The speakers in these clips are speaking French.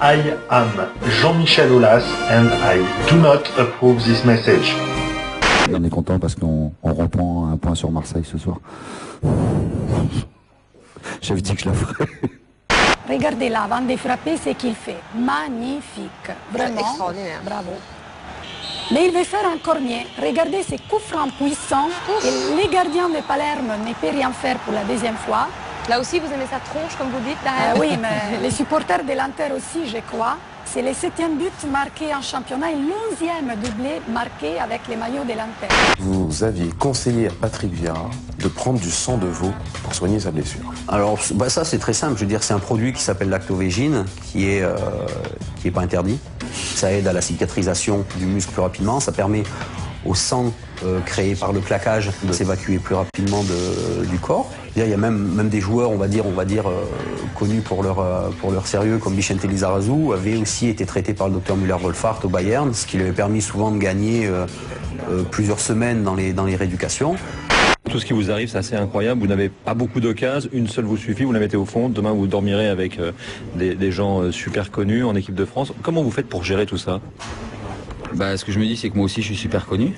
I am Jean-Michel Aulas and I do not approve this message. On est content parce qu'on reprend un point sur Marseille ce soir. J'avais dit que je la ferais. Regardez là, avant de frapper, ce qu'il fait. Magnifique. Vraiment. Extraordinaire. Bravo. Mais il veut faire encore mieux. Regardez ces coups francs puissants. Et les gardiens de Palerme ne peuvent rien faire pour la deuxième fois. Là aussi, vous aimez sa tronche, comme vous dites, derrière. Oui, mais les supporters de l'Inter aussi, je crois. C'est le 7e but marqué en championnat et l'11e doublé marqué avec les maillots de l'Inter. Vous aviez conseillé à Patrick Vieira de prendre du sang de veau pour soigner sa blessure. Alors ça c'est très simple, je veux dire c'est un produit qui s'appelle lactovégine, qui est pas interdit. Ça aide à la cicatrisation du muscle plus rapidement, ça permet au sang créé par le claquage de s'évacuer plus rapidement du corps. Il y a même des joueurs, on va dire connus pour leur sérieux, comme Vicente Lizarazu, avait aussi été traité par le docteur Müller-Wohlfahrt au Bayern, ce qui lui avait permis souvent de gagner plusieurs semaines dans les rééducations. Tout ce qui vous arrive, c'est assez incroyable. Vous n'avez pas beaucoup d'occasions, une seule vous suffit, vous la mettez au fond. Demain, vous dormirez avec des gens super connus en équipe de France. Comment vous faites pour gérer tout ça ? Bah, ce que je me dis, c'est que moi aussi, je suis super connu.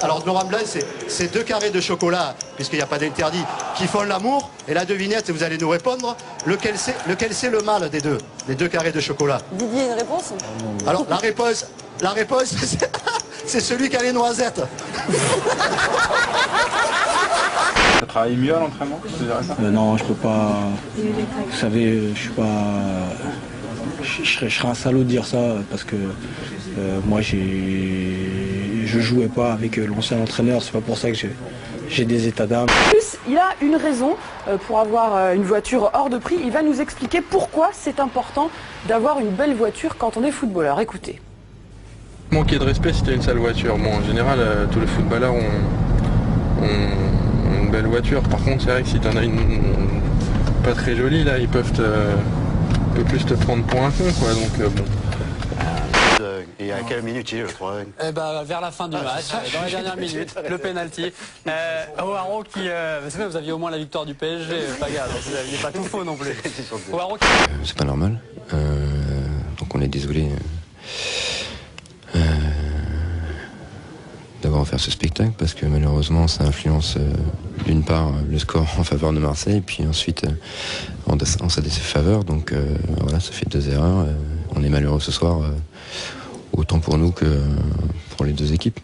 Alors Laurent Blanc, c'est 2 carrés de chocolat, puisqu'il n'y a pas d'interdit, qui font l'amour. Et la devinette, vous allez nous répondre, lequel c'est le mâle des deux, les 2 carrés de chocolat? Didier, une réponse? Alors la réponse c'est celui qui a les noisettes. Ça travaille mieux à l'entraînement, non, je peux pas. Vous savez, je suis pas. Je serais un salaud de dire ça parce que moi je jouais pas avec l'ancien entraîneur, c'est pas pour ça que j'ai des états d'âme. En plus, il a une raison pour avoir une voiture hors de prix. Il va nous expliquer pourquoi c'est important d'avoir une belle voiture quand on est footballeur. Écoutez. Manquer de respect si tu as une sale voiture. Bon, en général, tous les footballeurs ont une belle voiture. Par contre, c'est vrai que si tu en as une pas très jolie, là, ils peuvent plus te prendre pour un con, quoi. Donc, bon. Et à quelle minute il est, je crois? Vers la fin du match, dans les dernières minutes, le penalty. Ouaro qui... vous aviez au moins la victoire du PSG, Paga, donc vous n'aviez pas tout faux non plus. C'est pas normal. Donc on est désolé d'avoir offert ce spectacle parce que malheureusement ça influence d'une part le score en faveur de Marseille, puis ensuite en sa défaveur. Donc voilà, ça fait 2 erreurs. On est malheureux ce soir, autant pour nous que pour les 2 équipes.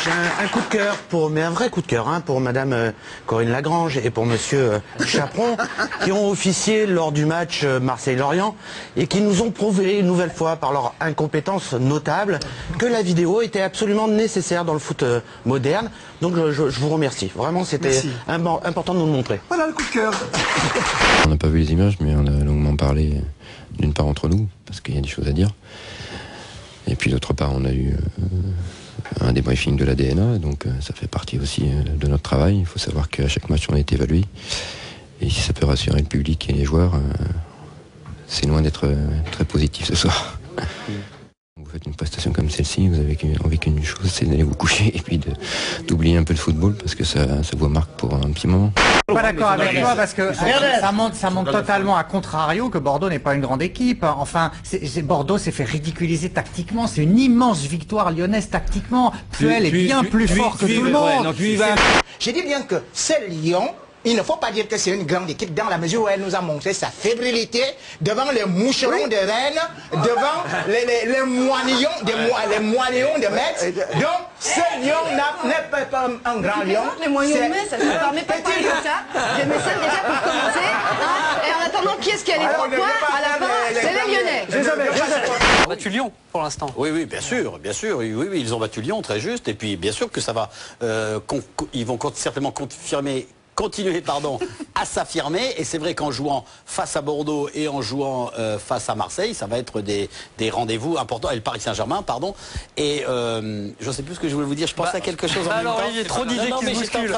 J'ai un coup de cœur, mais un vrai coup de cœur, pour Madame Corinne Lagrange et pour Monsieur Chaperon, qui ont officié lors du match Marseille-Lorient et qui nous ont prouvé une nouvelle fois par leur incompétence notable que la vidéo était absolument nécessaire dans le foot moderne. Donc je vous remercie. Vraiment, c'était important de nous le montrer. Voilà le coup de cœur. On n'a pas vu les images, mais on a longuement parlé d'une part entre nous, parce qu'il y a des choses à dire. Et puis d'autre part, on a eu un débriefing de la DNA, donc ça fait partie aussi de notre travail. Il faut savoir qu'à chaque match, on est évalué. Et si ça peut rassurer le public et les joueurs, c'est loin d'être très positif ce soir. Vous faites une prestation comme celle-ci, vous avez envie qu'une chose, c'est d'aller vous coucher et puis d'oublier un peu le football, parce que ça vous marque pour un petit moment. Je suis pas d'accord avec toi parce que ça montre totalement à contrario que Bordeaux n'est pas une grande équipe. Enfin, Bordeaux s'est fait ridiculiser tactiquement. C'est une immense victoire lyonnaise tactiquement. Puel est bien plus fort que tout le monde. J'ai dit bien que c'est Lyon. Il ne faut pas dire que c'est une grande équipe dans la mesure où elle nous a montré sa fébrilité devant les moucherons de Rennes, devant les moignons de Metz. Donc, ce Lyon n'est pas un grand Lyon. Les moignons de Metz, ça ne me permet pas de parler comme ça. J'ai mis ça déjà pour commencer. Et en attendant, qui est-ce qui a les 3 points à la fin? C'est les Lyonnais. Ils ont battu Lyon pour l'instant. Oui, bien sûr. Oui, ils ont battu Lyon, très juste. Et puis, bien sûr que ça va... ils vont certainement continuer à s'affirmer. Et c'est vrai qu'en jouant face à Bordeaux et en jouant face à Marseille, ça va être des rendez-vous importants. Et le Paris Saint-Germain, pardon. Et je ne sais plus ce que je voulais vous dire. Je pensais à quelque chose en même temps. Alors Olivier, trop d'idées qui se bousculent.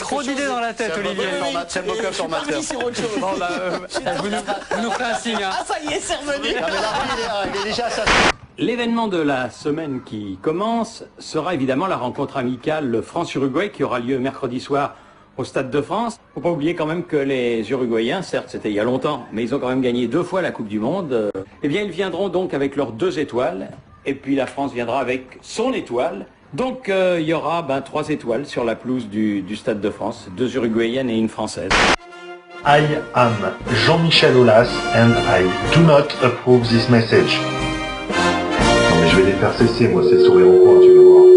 Trop d'idées dans la tête, Olivier. C'est un mauvais formateur. Vous nous ferez un signe. Ah, ça y est, c'est revenu. Il est déjà ça. L'événement de la semaine qui commence sera évidemment la rencontre amicale France-Uruguay qui aura lieu mercredi soir au Stade de France. Faut pas oublier quand même que les Uruguayens, certes c'était il y a longtemps, mais ils ont quand même gagné 2 fois la Coupe du Monde. Eh bien ils viendront donc avec leurs 2 étoiles, et puis la France viendra avec son étoile. Donc il y aura 3 étoiles sur la pelouse du Stade de France, 2 Uruguayennes et une Française. I am Jean-Michel Aulas and I do not approve this message. Non mais je vais les faire cesser, moi, ces sourires au coin, tu vas voir.